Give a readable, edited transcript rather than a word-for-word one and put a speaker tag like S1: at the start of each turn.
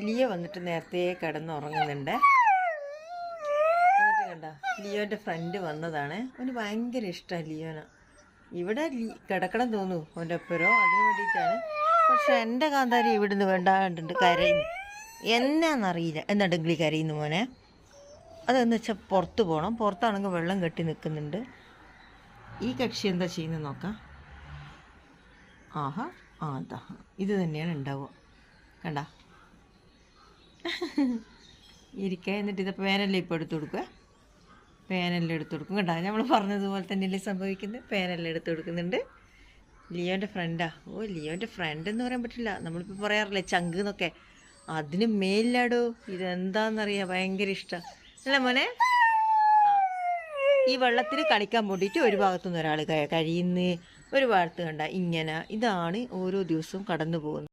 S1: Leo വന്നിട്ട് നേരത്തെ കിടന്നുറങ്ങുന്നുണ്ട്. എന്നിട്ട് കണ്ട ലിയോൻ്റെ ഫ്രണ്ട് വന്നതാണ്. അവന് ഭയങ്കര ഇഷ്ടമാണ് ലിയോനെ. ഇവിടെ കിടക്കണം തോന്നൂ അവൻ്റെ ഒപ്പരോ, അതിന് വേണ്ടിയിട്ടാണ്. പക്ഷെ എൻ്റെ കാന്താരി ഇവിടുന്ന് വേണ്ടാണ്ടുണ്ട്, കരയുന്നു. എന്നാന്നറിയില്ല. എന്നിട്ടെങ്കിൽ കരയുന്നു മോനെ. അതെന്ന് വെച്ചാൽ പുറത്ത് പോകണം. പുറത്താണെങ്കിൽ വെള്ളം കെട്ടി നിൽക്കുന്നുണ്ട്. ഈ കക്ഷി എന്താ ചെയ്യുന്നത് നോക്കാം. ആഹാ, അതാ ഇത് തന്നെയാണ് ഉണ്ടാവുക. കണ്ട ഇരിക്കുക. എന്നിട്ട് ഇത് പേനെല്ലാം ഇപ്പോൾ എടുത്തു കൊടുക്കുക. പേനെല്ലാം എടുത്തു കൊടുക്കും. കണ്ട നമ്മൾ പറഞ്ഞതുപോലെ തന്നെയല്ലേ സംഭവിക്കുന്നത്. പേനെല്ലാം എടുത്തു കൊടുക്കുന്നുണ്ട്. ലിയോൻ്റെ ഫ്രണ്ടാ. ഓ, ലിയോൻ്റെ ഫ്രണ്ട് എന്ന് പറയാൻ പറ്റില്ല. നമ്മളിപ്പോൾ പറയാറില്ലേ ചങ്ക് എന്നൊക്കെ. അതിന് മേലിലാടോ. ഇതെന്താണെന്നറിയാം, ഭയങ്കര ഇഷ്ടമാണ് അല്ല മോനെ. ഈ വെള്ളത്തിൽ കളിക്കാൻ വേണ്ടിയിട്ട് ഒരു ഭാഗത്തുനിന്ന് ഒരാൾ കഴിയുന്ന ഒരു ഭാഗത്ത് കണ്ട ഇങ്ങനെ. ഇതാണ് ഓരോ ദിവസവും കടന്നു പോകുന്നത്.